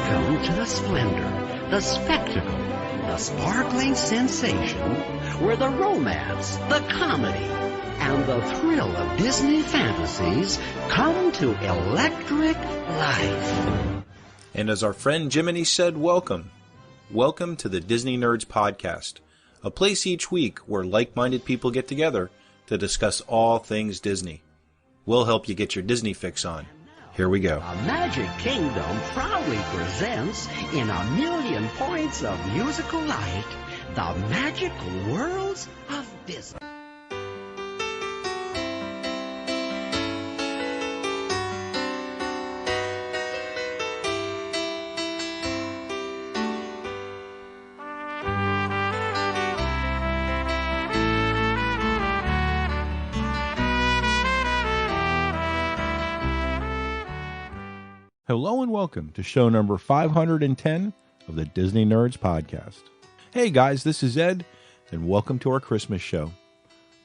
Welcome to the splendor, the spectacle, the sparkling sensation, where the romance, the comedy, and the thrill of Disney fantasies come to electric life. And as our friend Jiminy said, welcome. Welcome to the Disney Nerds Podcast, a place each week where like-minded people get together to discuss all things Disney. We'll help you get your Disney fix on. Here we go. The Magic Kingdom proudly presents, in a million points of musical light, the magical worlds of Disney. Hello and welcome to show number 510 of the Disney Nerds Podcast. Hey guys, this is Ed, and welcome to our Christmas show.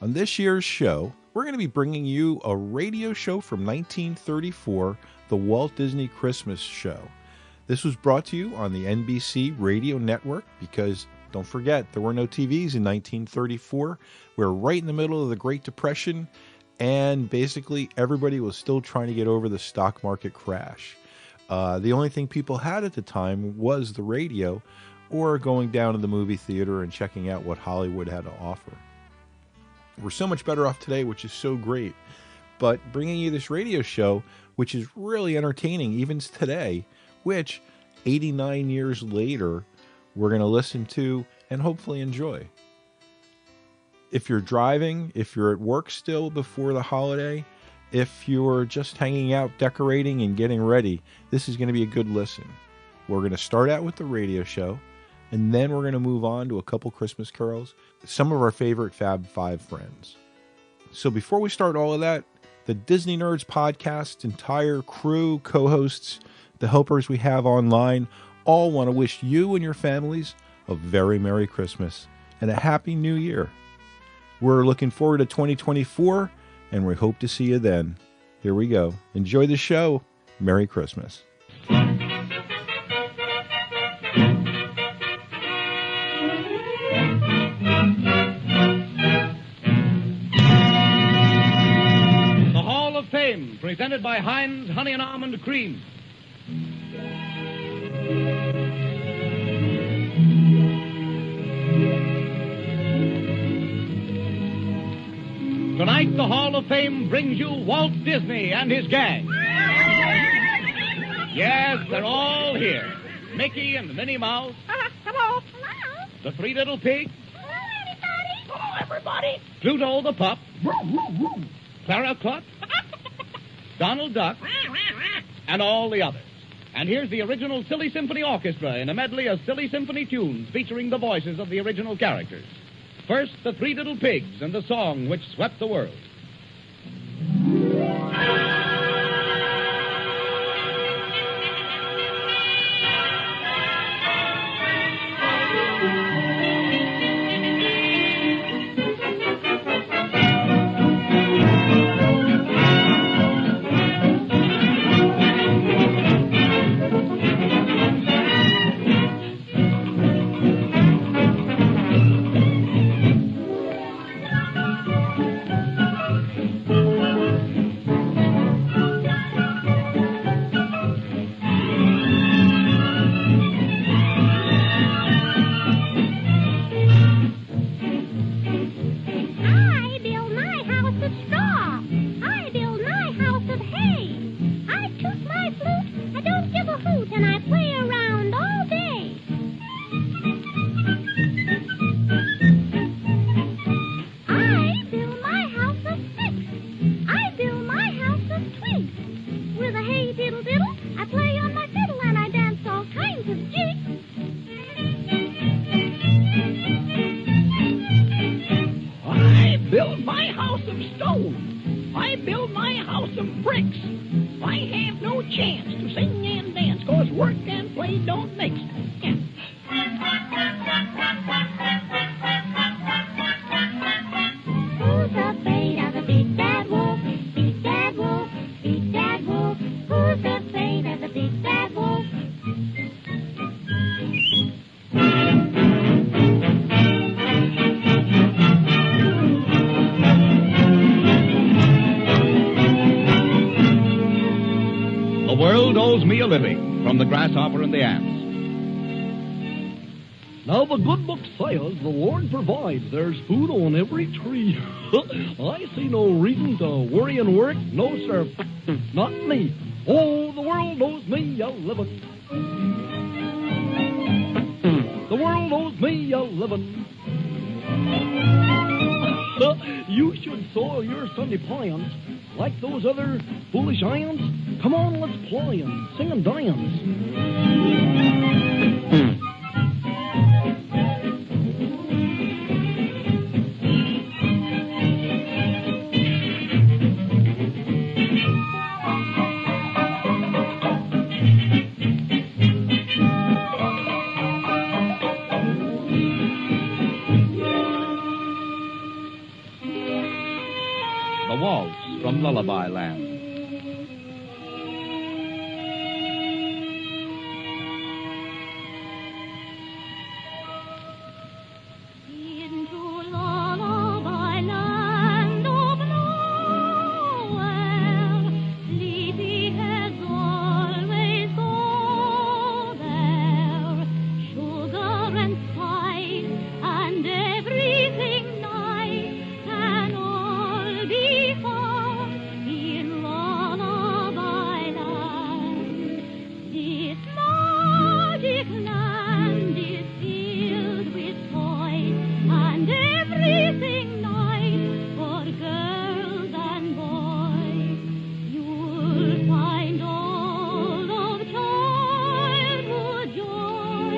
On this year's show, we're going to be bringing you a radio show from 1934, the Walt Disney Christmas Show. This was brought to you on the NBC radio network because, don't forget, there were no TVs in 1934. We were right in the middle of the Great Depression, and basically everybody was still trying to get over the stock market crash. The only thing people had at the time was the radio or going down to the movie theater and checking out what Hollywood had to offer. We're so much better off today, which is so great. But bringing you this radio show, which is really entertaining even today, which 89 years later, we're going to listen to and hopefully enjoy. If you're driving, if you're at work still before the holiday, if you're just hanging out, decorating, and getting ready, this is going to be a good listen. We're going to start out with the radio show, and then we're going to move on to a couple Christmas carols, some of our favorite Fab Five friends. So before we start all of that, the Disney Nerds Podcast, entire crew, co-hosts, the helpers we have online, all want to wish you and your families a very Merry Christmas and a Happy New Year. We're looking forward to 2024, and we hope to see you then. Here we go. Enjoy the show. Merry Christmas. The Hall of Fame, presented by Heinz Honey and Almond Cream. Tonight, the Hall of Fame brings you Walt Disney and his gang. Yes, they're all here. Mickey and Minnie Mouse. Hello. Hello. The Three Little Pigs. Hello, everybody. Pluto the Pup. Clara Cluck. Donald Duck. And all the others. And here's the original Silly Symphony Orchestra in a medley of silly symphony tunes featuring the voices of the original characters. First, the Three Little Pigs and the song which swept the world. The world owes me a living, from the grasshopper and the ants. Now the good book says the Lord provides. There's food on every tree. I see no reason to worry and work. No, sir. Not me. Oh, the world owes me a living. The world owes me a living. You should soil your Sunday pants like those other foolish ants. Come on, let's play and sing and dance. The waltz from Lullaby Land. Into lullaby land of nowhere, sleepyheads always go there. Sugar and spice and everything nice can all be found in lullaby land. This magic land is filled with toys and everything nice for girls and boys. You'll find all of childhood joy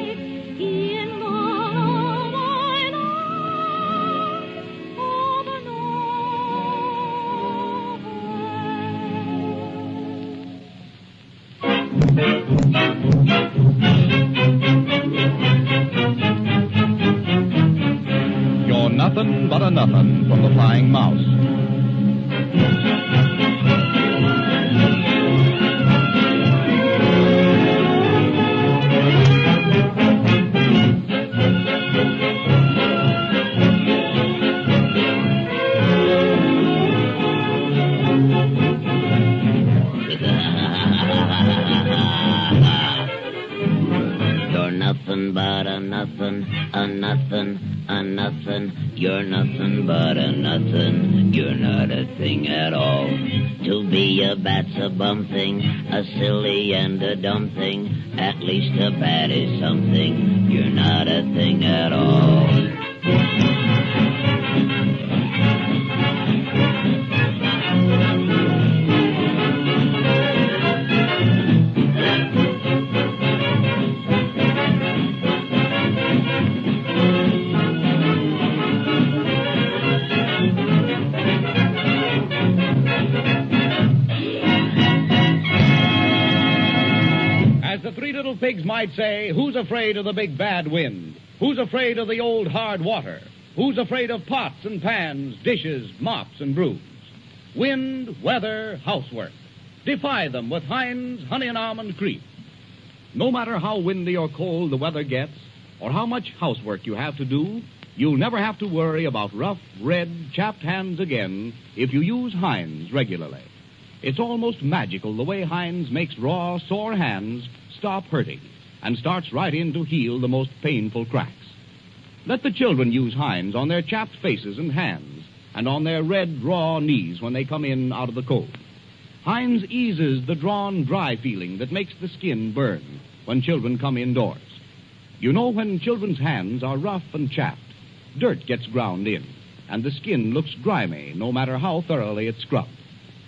in lullaby land of nowhere. You're nothing but a nothing from the Flying Mouse. You're nothing but a nothing, a nothing, a nothing. You're nothing but a nothing. You're not a thing at all. To be a bat's a bum thing, a silly and a dumb thing. At least a bat is something. You're not a thing at all. As the three little pigs might say, who's afraid of the big bad wind? Who's afraid of the old hard water? Who's afraid of pots and pans, dishes, mops and brooms? Wind, weather, housework. Defy them with Heinz Honey and Almond Cream. No matter how windy or cold the weather gets, or how much housework you have to do, you'll never have to worry about rough, red, chapped hands again if you use Heinz regularly. It's almost magical the way Heinz makes raw, sore hands stop hurting and starts right in to heal the most painful cracks. Let the children use Heinz on their chapped faces and hands and on their red, raw knees when they come in out of the cold. Heinz eases the drawn, dry feeling that makes the skin burn when children come indoors. You know, when children's hands are rough and chapped, dirt gets ground in, and the skin looks grimy no matter how thoroughly it's scrubbed.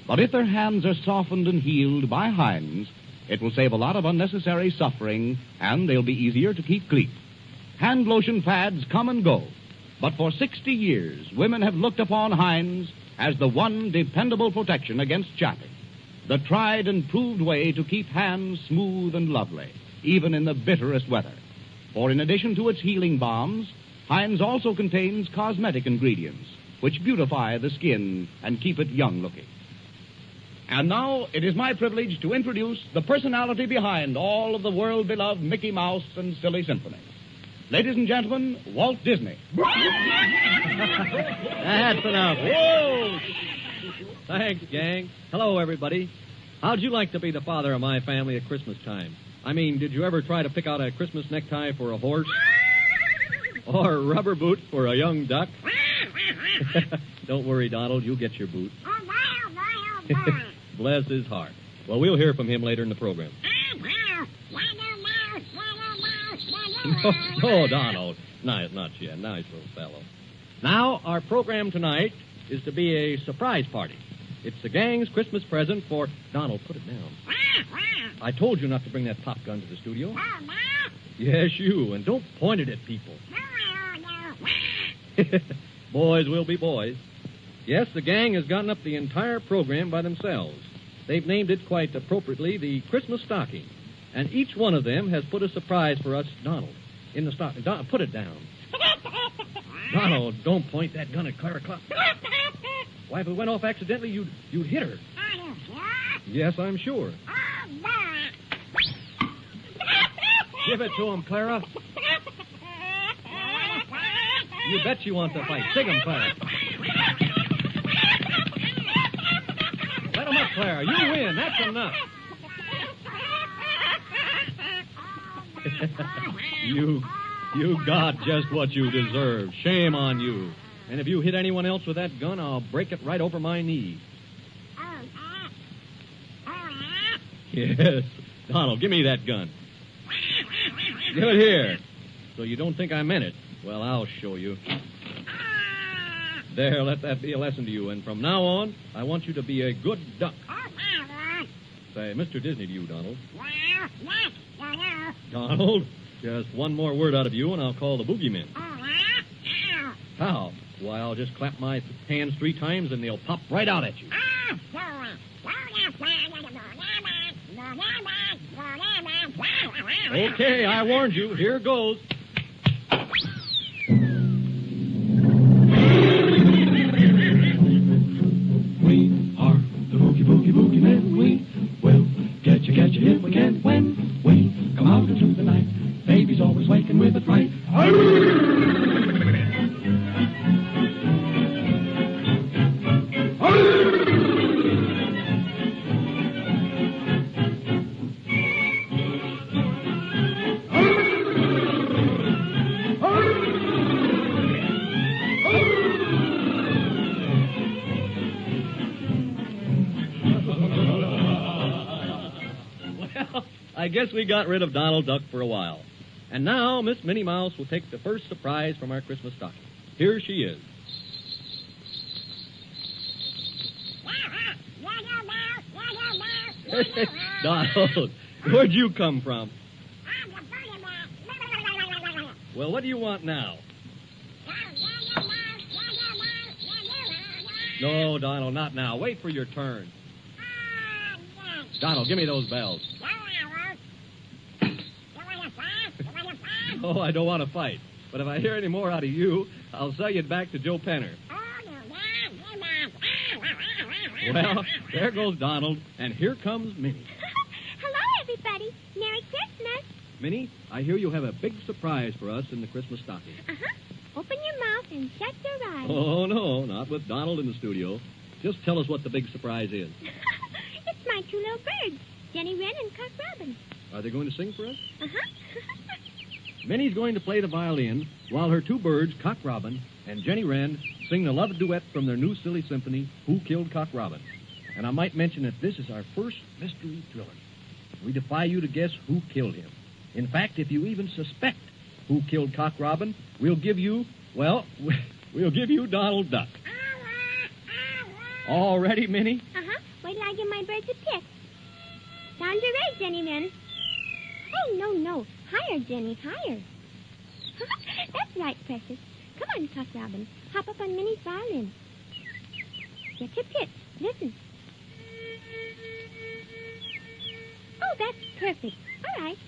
But if their hands are softened and healed by Heinz, it will save a lot of unnecessary suffering, and they'll be easier to keep clean. Hand lotion fads come and go, but for 60 years, women have looked upon Heinz as the one dependable protection against chapping, the tried and proved way to keep hands smooth and lovely, even in the bitterest weather. For in addition to its healing balms, Heinz also contains cosmetic ingredients which beautify the skin and keep it young-looking. And now it is my privilege to introduce the personality behind all of the world-beloved Mickey Mouse and Silly Symphonies. Ladies and gentlemen, Walt Disney. That's enough. Whoa! Thanks, gang. Hello, everybody. How'd you like to be the father of my family at Christmas time? I mean, did you ever try to pick out a Christmas necktie for a horse? Or rubber boots for a young duck? Don't worry, Donald, you'll get your boot. Bless his heart. Well, we'll hear from him later in the program. No, Donald. Nice, not yet. Nice little fellow. Now, our program tonight is to be a surprise party. It's the gang's Christmas present for... Donald, put it down. I told you not to bring that pop gun to the studio. Yes, you, and don't point it at people. Boys will be boys. Yes, the gang has gotten up the entire program by themselves. They've named it quite appropriately the Christmas Stocking. And each one of them has put a surprise for us, Donald, in the stocking. Put it down. Donald, don't point that gun at Clara Cluck. Why, if it went off accidentally, you'd hit her. Yes, I'm sure. Give it to him, Clara. You bet you want to fight. Sig him, Clara. Let him up, Clara. You win. That's enough. You got just what you deserve. Shame on you. And if you hit anyone else with that gun, I'll break it right over my knee. Yes. Donald, give me that gun. Give it here. So you don't think I meant it. Well, I'll show you. There, let that be a lesson to you. And from now on, I want you to be a good duck. Say, Mr. Disney to you, Donald. Donald, just one more word out of you, and I'll call the boogeymen. How? Why, I'll just clap my hands 3 times, and they'll pop right out at you. Okay, I warned you. Here goes. We are the boogie men. We will get you if we can. When we come out into the night, baby's always waking with a fright. I guess we got rid of Donald Duck for a while. And now Miss Minnie Mouse will take the first surprise from our Christmas stocking. Here she is. Donald, where'd you come from? Well, what do you want now? No, Donald, not now. Wait for your turn. Donald, give me those bells. Oh, I don't want to fight. But if I hear any more out of you, I'll sell you back to Joe Penner. Well, there goes Donald, and here comes Minnie. Hello, everybody. Merry Christmas. Minnie, I hear you have a big surprise for us in the Christmas stocking. Uh-huh. Open your mouth and shut your eyes. Oh, no, not with Donald in the studio. Just tell us what the big surprise is. It's my 2 little birds, Jenny Wren and Cock Robin. Are they going to sing for us? Uh-huh. Minnie's going to play the violin while her 2 birds, Cock Robin and Jenny Wren, sing the love duet from their new silly symphony, Who Killed Cock Robin? And I might mention that this is our first mystery thriller. We defy you to guess who killed him. In fact, if you even suspect who killed Cock Robin, we'll give you Donald Duck. All ready, Minnie? Uh-huh. Wait till I give my birds a pick. Sound your right, Jenny Wren. Hey, no. Higher, Jenny, higher. That's right, precious. Come on, Cock Robin. Hop up on Minnie's violin. Get your pitch. Listen. Oh, that's perfect. All right.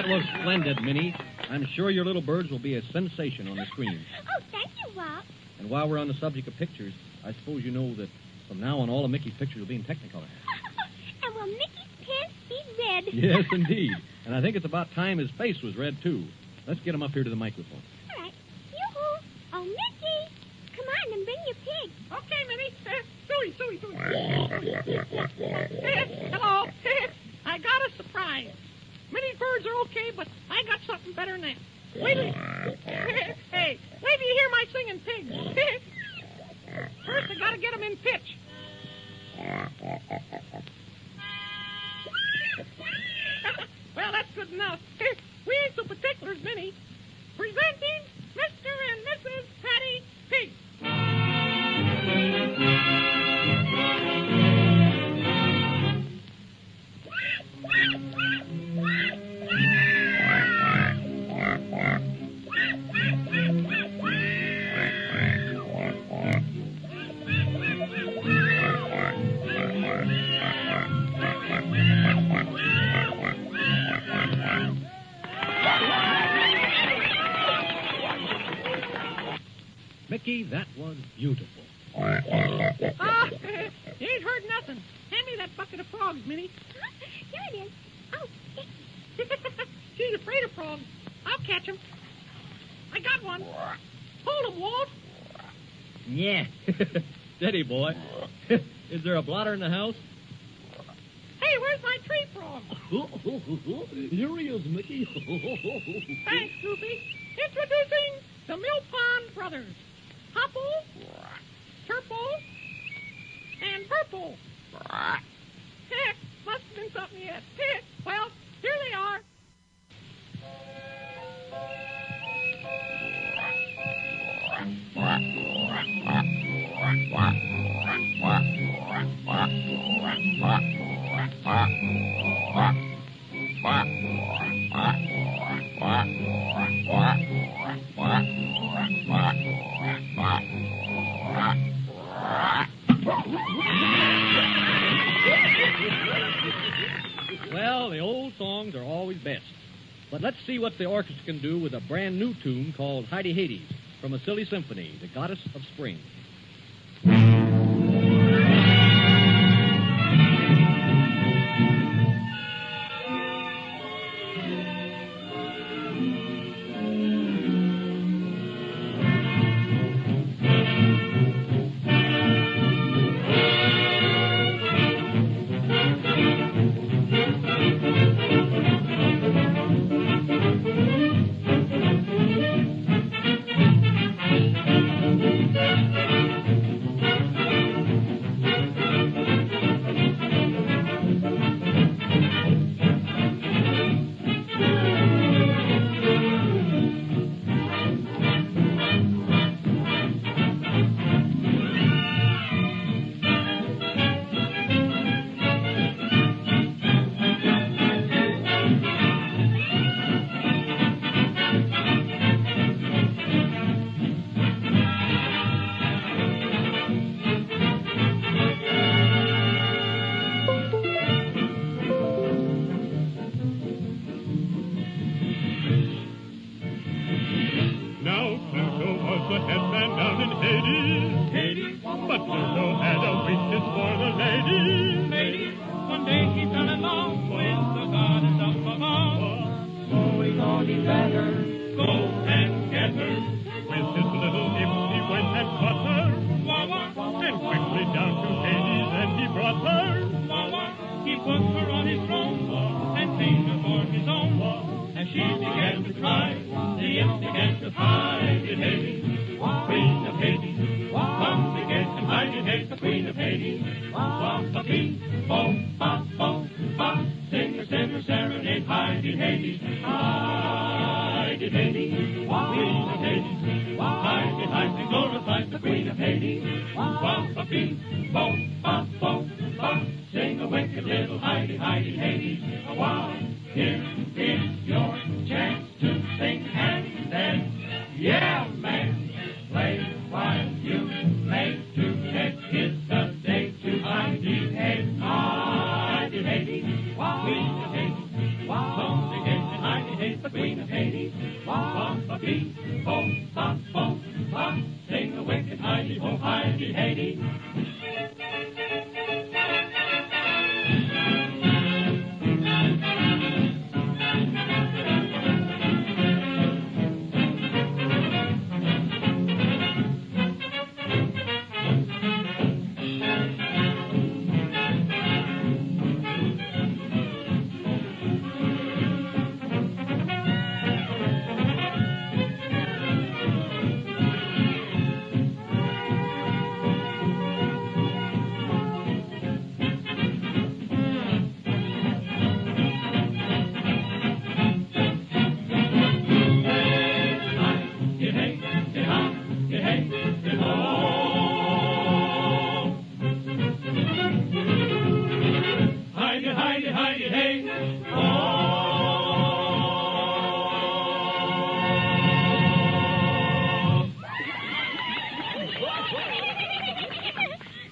That was splendid, Minnie. I'm sure your little birds will be a sensation on the screen. Oh, thank you, Walt. And while we're on the subject of pictures, I suppose you know that from now on all of Mickey's pictures will be in Technicolor. And will Mickey's pants be red? Yes, indeed. And I think it's about time his face was red, too. Let's get him up here to the microphone. All right. Yoo-hoo. Oh, Mickey. Come on and bring your pig. Okay, Minnie. Suey. Hello. I got a surprise. Minnie's birds are okay, but I got something better than that. Wait till Hey, wait till you hear my singing pigs. First, I gotta get them in pitch. Well, that's good enough. We ain't so particular, Minnie. Presenting Mr. and Mrs. Patty Pig. Mickey, that was beautiful. Ah, you ain't heard nothing. Hand me that bucket of frogs, Minnie. Here it is. Oh, She's afraid of frogs. I'll catch 'em. I got one. Hold 'em, Walt. Yeah. Steady, boy. Is there a blotter in the house? Hey, where's my tree frog? Here he is, Mickey. Thanks, Goofy. Introducing the Millpond Brothers. Hopple, Turple, and Purple. Must have been something yet. Well, here they are. Well, the old songs are always best. But let's see what the orchestra can do with a brand new tune called Heidi Hades from a silly symphony, The Goddess of Spring.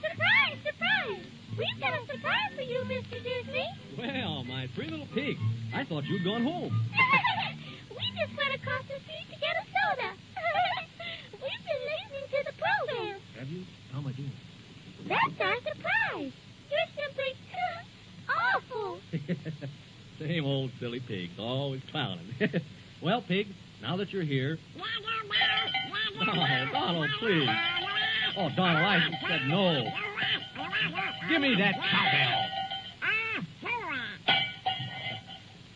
Surprise, surprise! We've got a surprise for you, Mr. Disney. Well, my three little pigs. I thought you'd gone home. We just went across the street to get a soda. We've been listening to the program. Have you? How am I doing? That's our surprise. You're simply awful. Same old silly pigs, always clowning. Well, pig, now that you're here... Oh, Donald, please. Oh, Donald, I said no. Give me that cowbell.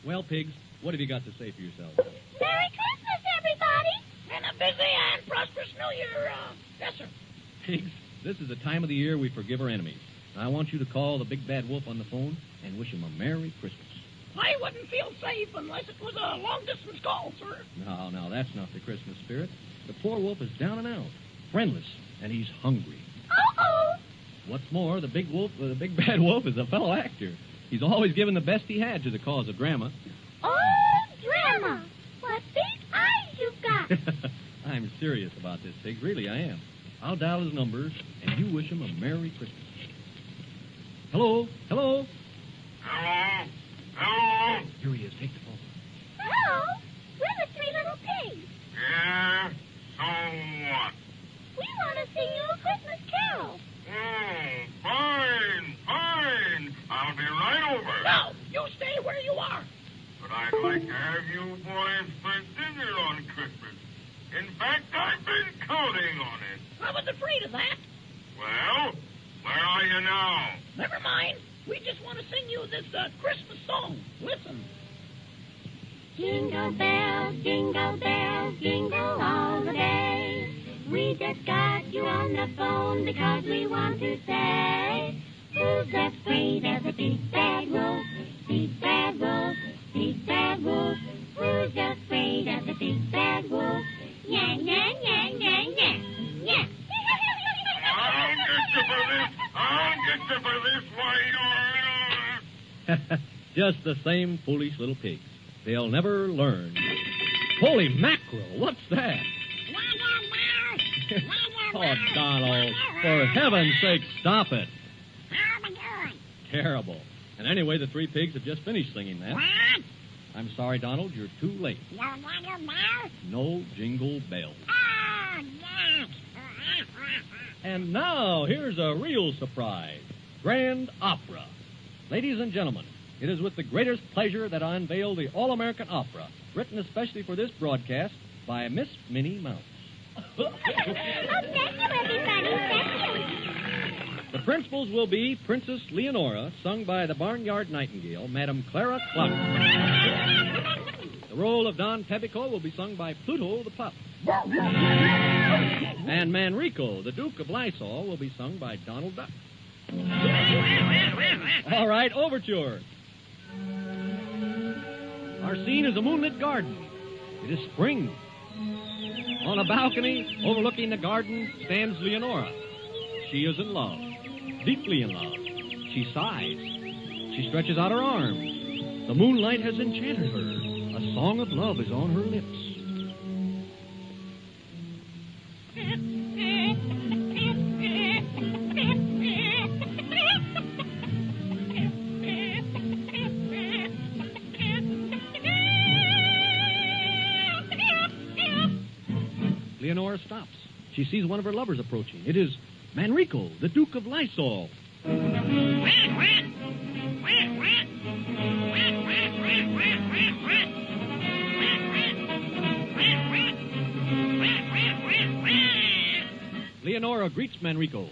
Well, pigs, what have you got to say for yourselves? Merry Christmas, everybody. And a busy and prosperous New Year, yes, sir. Pigs, this is the time of the year we forgive our enemies. I want you to call the big bad wolf on the phone and wish him a Merry Christmas. I wouldn't feel safe unless it was a long-distance call, sir. No, that's not the Christmas spirit. The poor wolf is down and out, friendless, and he's hungry. Uh-oh. What's more, the big bad wolf is a fellow actor. He's always given the best he had to the cause of drama. Oh, drama. What big eyes you've got. I'm serious about this, Pig. Really, I am. I'll dial his numbers, and you wish him a Merry Christmas. Hello? Hello? Hello? Here he is. Take the phone. Hello. We're the three little pigs. Yeah? So what? We want to sing you a Christmas carol. Oh, fine. I'll be right over. No, you stay where you are. But I'd like to have you boys for dinner on Christmas. In fact, I've been counting on it. I was afraid of that. Well, where are you now? Never mind. We just want to sing you this Christmas song. Listen. Jingle bells, jingle all the way. We just got you on the phone because we want to say, who's afraid of the big bad wolf? Big bad wolf, big bad wolf. Who's afraid of the big bad wolf? Yeah, yeah, yeah, yeah, yeah, yeah. I'll get you for this, why you're... Just the same foolish little pigs. They'll never learn. Holy mackerel, what's that? Oh, Donald, for heaven's sake, stop it. Terrible. And anyway, the three pigs have just finished singing that. I'm sorry, Donald, you're too late. No jingle bells. And now, here's a real surprise. Grand Opera. Ladies and gentlemen, it is with the greatest pleasure that I unveil the All-American Opera, written especially for this broadcast by Miss Minnie Mouse. Oh, thank you, everybody. Thank you. The principals will be Princess Leonora, sung by the Barnyard Nightingale, Madame Clara Clark. The role of Don Pebico will be sung by Pluto the Pup. And Manrico, the Duke of Lysol, will be sung by Donald Duck. All right, overture. Our scene is a moonlit garden. It is spring. On a balcony overlooking the garden stands Leonora. She is in love, deeply in love. She sighs. She stretches out her arms. The moonlight has enchanted her. A song of love is on her lips. Leonora stops. She sees one of her lovers approaching. It is Manrico, the Duke of Lysol. Leonora greets Manrico.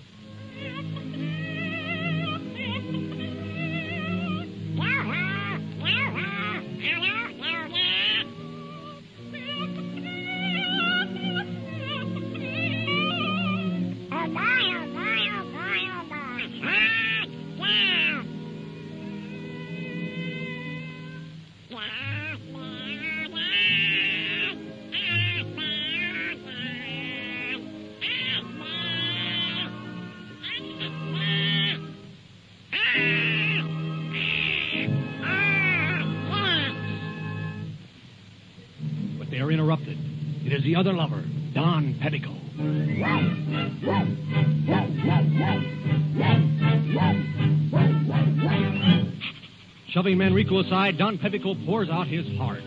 they're interrupted. It is the other lover, Don Petticoat. Shoving Manrico aside, Don Petticoat pours out his heart.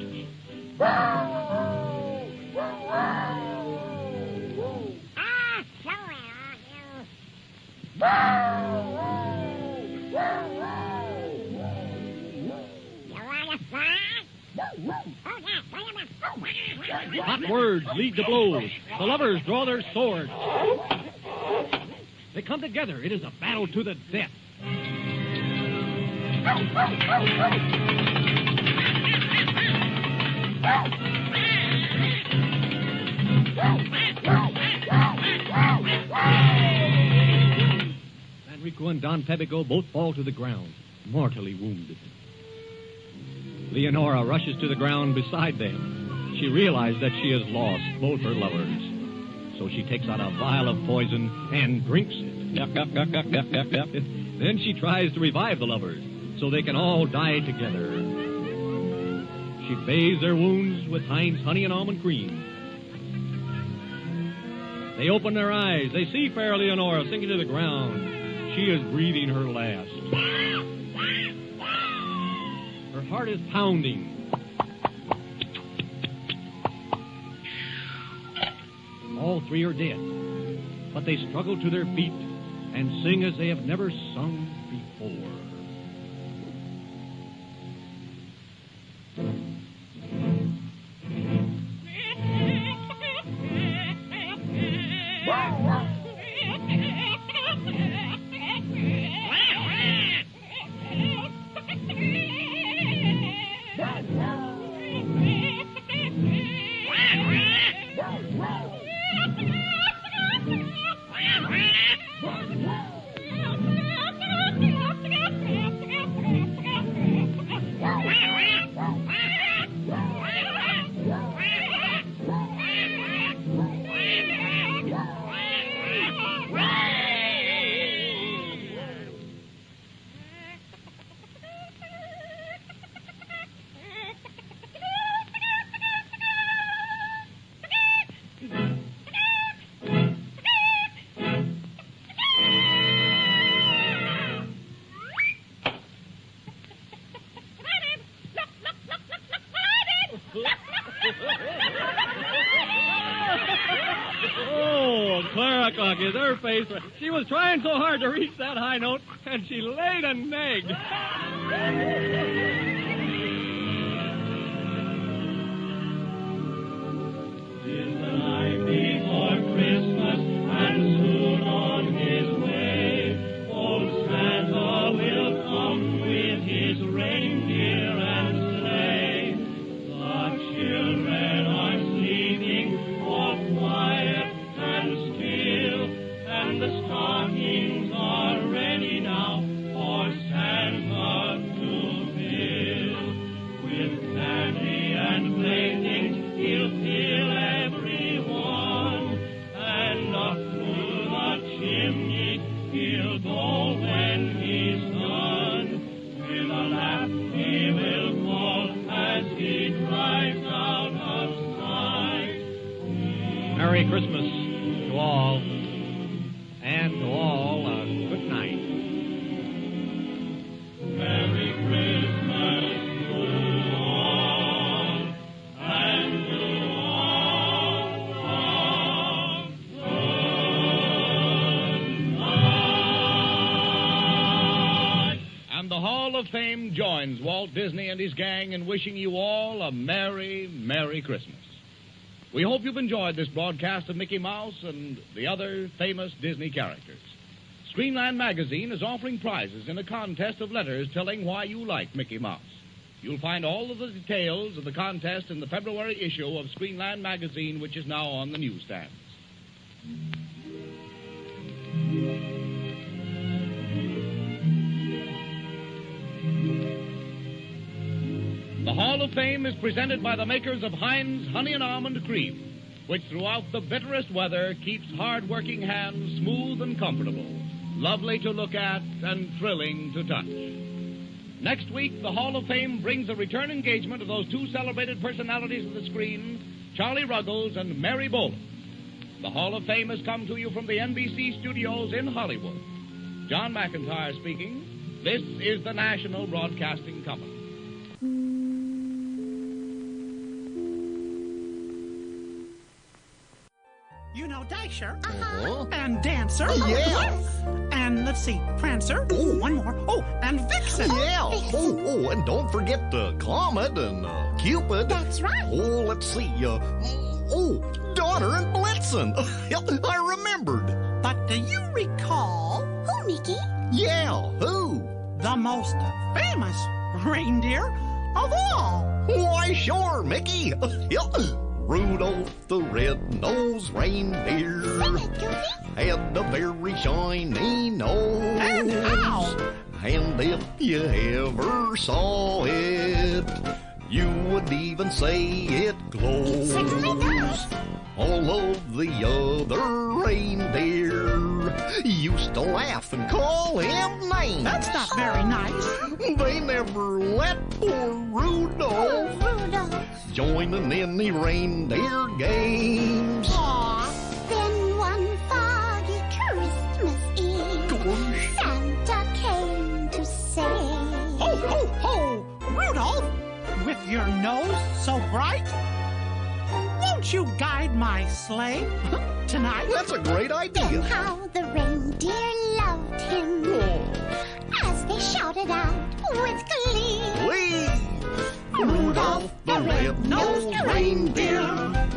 Hot words lead to blows. The lovers draw their swords. They come together. It is a battle to the death. Manrico and Don Petticoat both fall to the ground, mortally wounded. Leonora rushes to the ground beside them. She realizes that she has lost both her lovers. So she takes out a vial of poison and drinks it. Then she tries to revive the lovers so they can all die together. She bathes their wounds with Heinz honey and almond cream. They open their eyes. They see fair Leonora sinking to the ground. She is breathing her last. Her heart is pounding. All three are dead, but they struggle to their feet and sing as they have never sung before. Oh, Clara Cock is her face. She was trying so hard to reach that high note, and she laid an egg. Tis the night before Christmas, and soon on his way, old Santa will come with his reindeer and sleigh. The children are sleeping, all quiet and still, and the stockings are ready now for Santa to fill. With candy and playthings he'll fill everyone, and up to the chimney he'll go when he's done. With a laugh he will call as he drives out of sight. Merry Christmas to all, and to all a good night. Merry Christmas to all, and to all a good night. And the Hall of Fame joins Walt Disney and his gang in wishing you all a Merry, Merry Christmas. We hope you've enjoyed this broadcast of Mickey Mouse and the other famous Disney characters. Screenland Magazine is offering prizes in a contest of letters telling why you like Mickey Mouse. You'll find all of the details of the contest in the February issue of Screenland Magazine, which is now on the newsstands. The Hall of Fame is presented by the makers of Heinz Honey and Almond Cream, which throughout the bitterest weather keeps hard-working hands smooth and comfortable, lovely to look at and thrilling to touch. Next week, the Hall of Fame brings a return engagement of those two celebrated personalities of the screen, Charlie Ruggles, and Mary Boland. The Hall of Fame has come to you from the NBC studios in Hollywood. John McIntyre speaking. This is the National Broadcasting Company. You know Dasher. Uh-huh. And Dancer. Yes. And let's see, Prancer. Oh, one more. Oh, and Vixen. Yeah. Oh, and don't forget Comet and Cupid. That's right. Oh, let's see. Donner and Blitzen. I remembered. But do you recall Who, Mickey? Yeah, who? the most famous reindeer of all? Why, sure, Mickey. Rudolph the red-nosed reindeer Sing it, Goofy. had a very shiny nose. And how? And if you ever saw it, you would even say it glows. certainly does. All of the other reindeer used to laugh and call him names. That's not very nice. They never let poor Rudolph Rudolph. join in any reindeer games. Aw. Then one foggy Christmas Eve, Santa came to say, Ho, ho, ho! Rudolph, with your nose so bright, won't you guide my sleigh tonight? That's a great Then idea. how the reindeer loved him as they shouted out with glee. Please, Rudolph the red-nosed reindeer,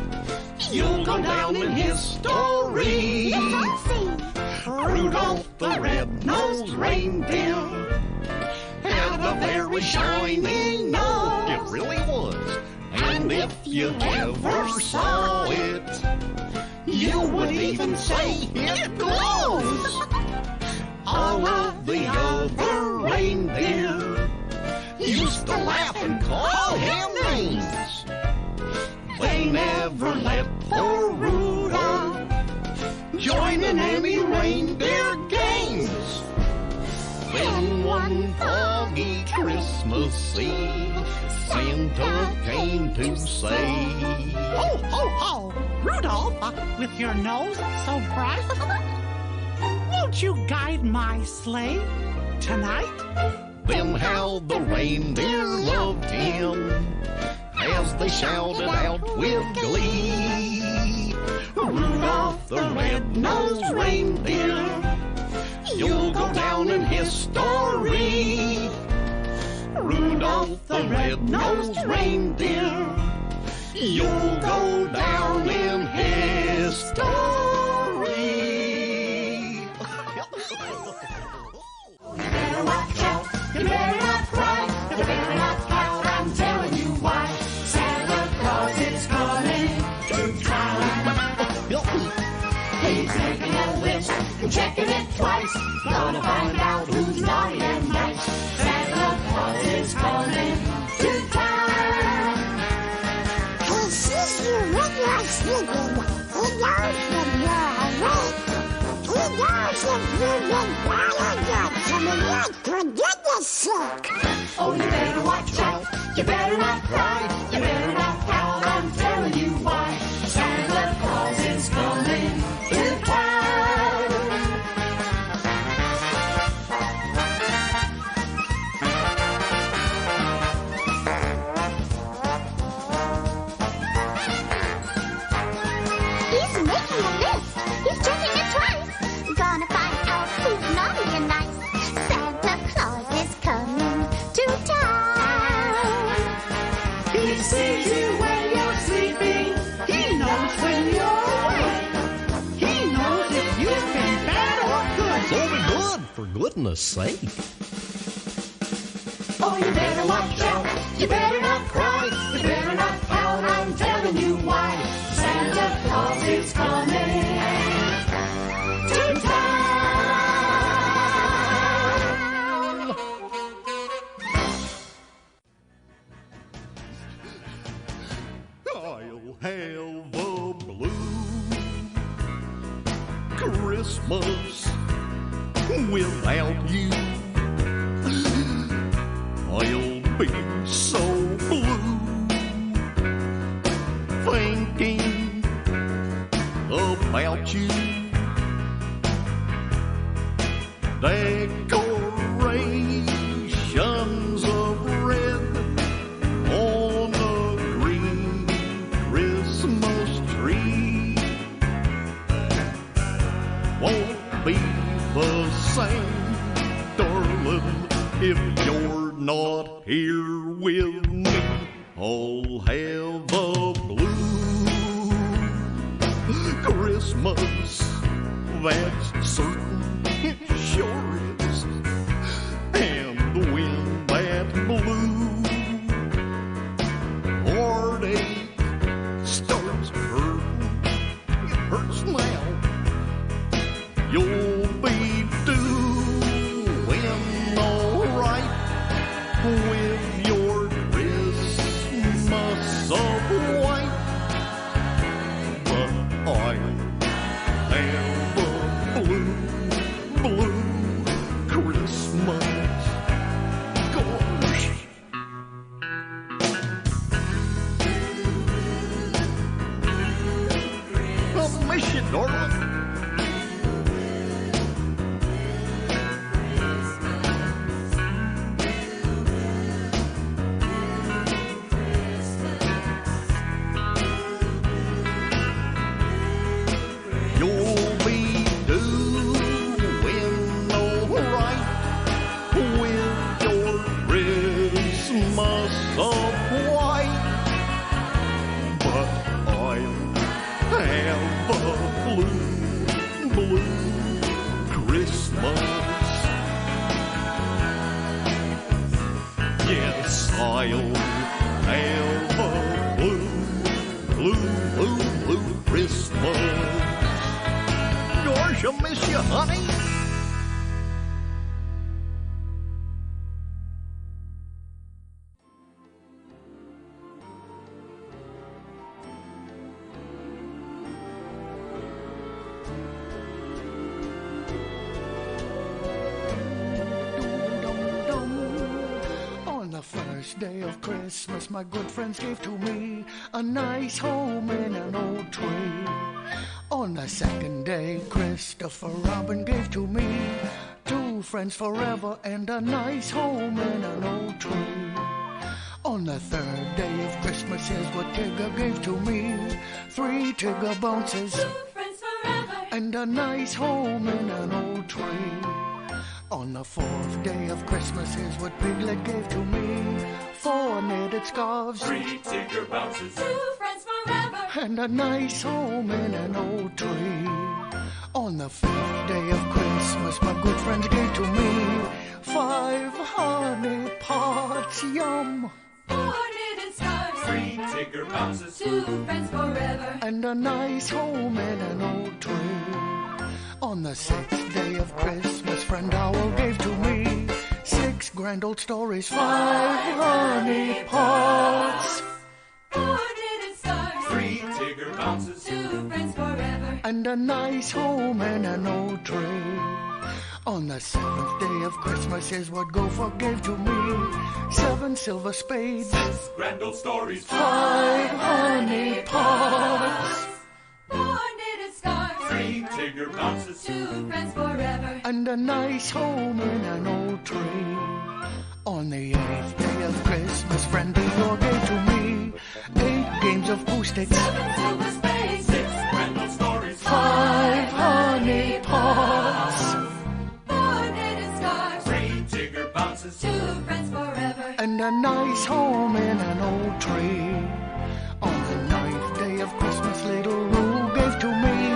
you'll go down in history. Let's all sing. Rudolph the red-nosed reindeer had a very shiny nose. It really was. And if you ever saw it, you would even say it glows. All of the other reindeer used to laugh and call him names. They never let poor Rudolph join in any reindeer games. Then one foggy Christmas Eve, Santa came to say, Ho, ho, ho! Rudolph, with your nose so bright, won't you guide my sleigh tonight? then how the reindeer loved him as they shouted out with glee. Rudolph the red-nosed reindeer, you'll go down in history. Rudolph the red-nosed reindeer, you'll go down in history. You better watch out, you better not cry, you better not pout, I'm telling you why. Santa Claus is coming to town. He's making a list and checking it twice, gonna find out who's naughty and nice. Santa Claus is coming to town. He sees you when you're sleeping. He knows when you're awake. He knows if you've been buying good to me yet, for goodness sake. Oh, you better watch out, you better not cry, you better not pout, I'm telling you why. Santa Claus is coming to town. He's making a list. He's checking it twice. Gonna find out who's naughty and nice. Santa Claus is coming to town. He sees you when you're sleeping, he knows when you're awake. He knows if you've been bad or good. So be good, for goodness sake. Oh, you better watch out, you better not cry, you better not pout, I'm telling you why. Santa Claus is coming to town. I'll have a blue Christmas without you. I'll be so blue. Think If you're not here with me, I'll have a blue Christmas. That's certain, it sure is. And when that blue heartache starts hurting, it hurts now, you'll be doing alright with your Christmas of white. But I'll have a blue Christmas. Gosh. I'll miss you, darling. You'll be doing alright with your Christmas of white. But I'll have a blue Christmas. Yes, I'll have a blue Christmas. Gosh, I miss you, honey. On the first day of Christmas, my good friends gave to me a nice home in an old tree. On the second day, Christopher Robin gave to me 2 friends forever and a nice home in an old tree. On the third day of Christmas, here's what Tigger gave to me 3 Tigger bounces, 2 friends forever, and a nice home in an old tree. On the fourth day of Christmas, here's what Piglet gave to me 4 knitted scarves, 3 Tigger bounces, 2 friends forever, and a nice home in an old tree. On the 5th day of Christmas, my good friends gave to me 5 honey pots, yum, 4 knitted scarves, 3 Tigger bounces, 2 friends forever, and a nice home in an old tree. On the 6th day of Christmas, friend Owl gave to me 6 grand old stories, 5 honey pots, 4 knitted scarves, 3 Tigger bounces, 2 friends forever, and a nice home in an old tree. On the 7th day of Christmas, here's what Gopher gave to me 7 silver spades, 6 grand old stories, 5 honey pots, 4 knitted scarves, 3 Tigger bounces, 2 friends forever, and a nice home in an old tree. On the 8th day of Christmas, friend Eeyore gave to me 8 games of poo-sticks, 7 silver spades, 6 grand old stories, 5 honey pots, 4 knitted scarves, 3 Tigger bounces, 2 friends forever, and a nice home in an old tree. On the 9th day of Christmas, little Roo gave to me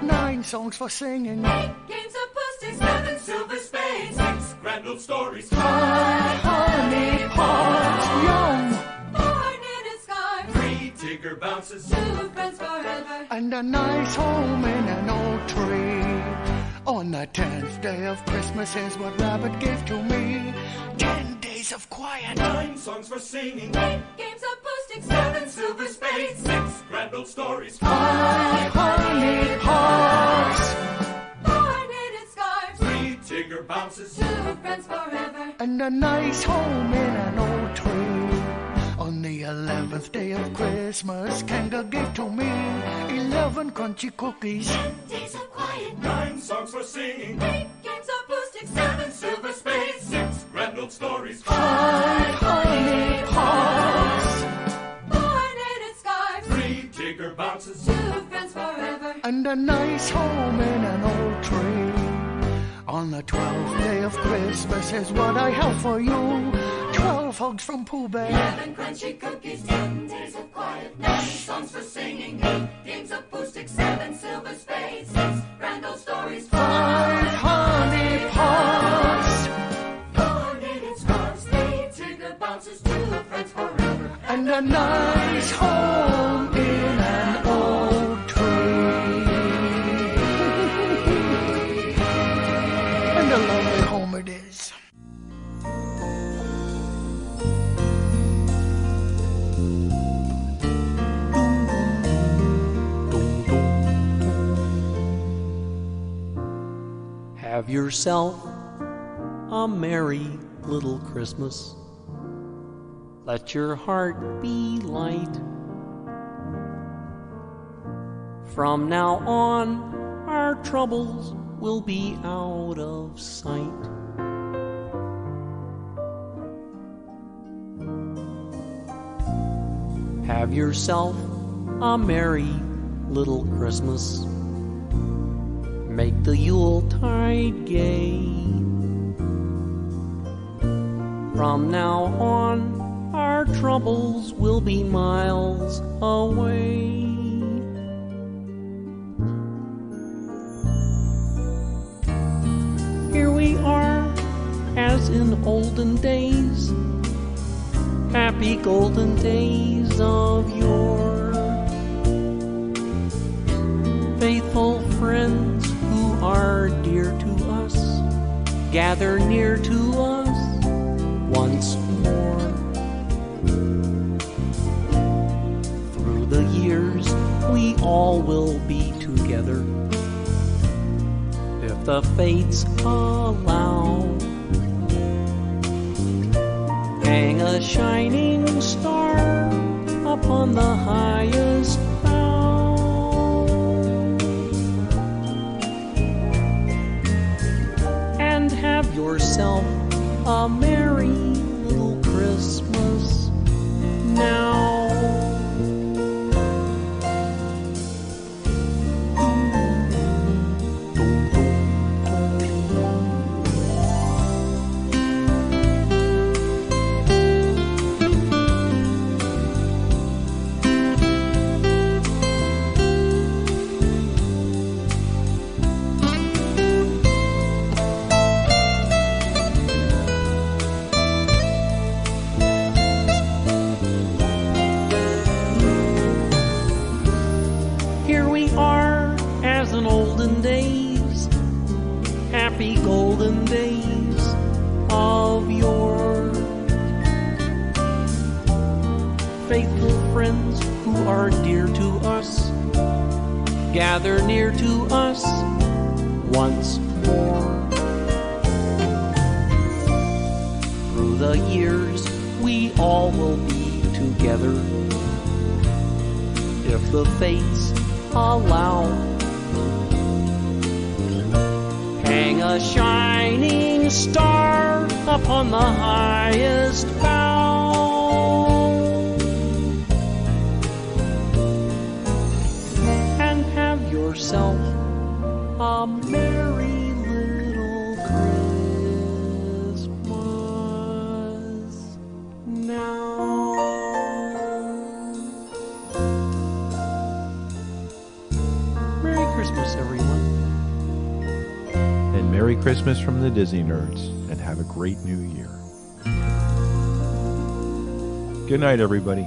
9 songs for singing, 8 games of poo-sticks, 7 silver spades, 6 grand old stories, 5 honey pots, yum, 4 knitted scarves, 3 Tigger bounces, 2 friends forever, and a nice home in an old tree. On the 10th day of Christmas, here's what Rabbit gave to me 10 days of quiet, 9 songs for singing, 8 games of poo-sticks, 7 silver spades, 6 grand old stories, 5 honey pots, 4 knitted scarves, 3 Tigger bounces, 2 friends forever, and a nice home in an old tree. On the 11th day of Christmas, Kanga gave to me 11 crunchy cookies, 10 days of quiet, 9 songs for singing, 8 games of poo-sticks, 7 silver spades, 6 grand old stories, 5 honey pots, 4 knitted scarves, 3 Tigger bounces, 2 friends forever, and a nice home in an old tree. On the 12th day of Christmas, is what I have for you. 12 hugs from Pooh Bear. 11 crunchy cookies, 10 days of quiet, 9 songs for singing, 8 games of Pooh Sticks, 7 silver spades, 6 grand old stories, 5 honey pots, 4 knitted scarves, 8 Tigger bounces, 2 friends forever, and a nice home in an old tree. And a lovely home it is. Have yourself a merry little Christmas. Let your heart be light. From now on, our troubles will be out of sight. Have yourself a merry little Christmas. Make the Yuletide gay. From now on, our troubles will be miles away. Here we are, as in olden days, happy golden days of yore. Faithful friends who are dear to us, gather near to us once more. Through the years, we all will be together, if the fates allow. Hang a shining star upon the highest bough, and have yourself a merry little Christmas now. Happy golden days of yore. Faithful friends who are dear to us, gather near to us once more. Through the years, we all will be together, if the fates allow. Hang a shining star upon the highest bough, and have yourself a merry little Christmas now. Merry Christmas, everyone. And Merry Christmas from the Disney Nerds, and have a great New Year. Good night, everybody.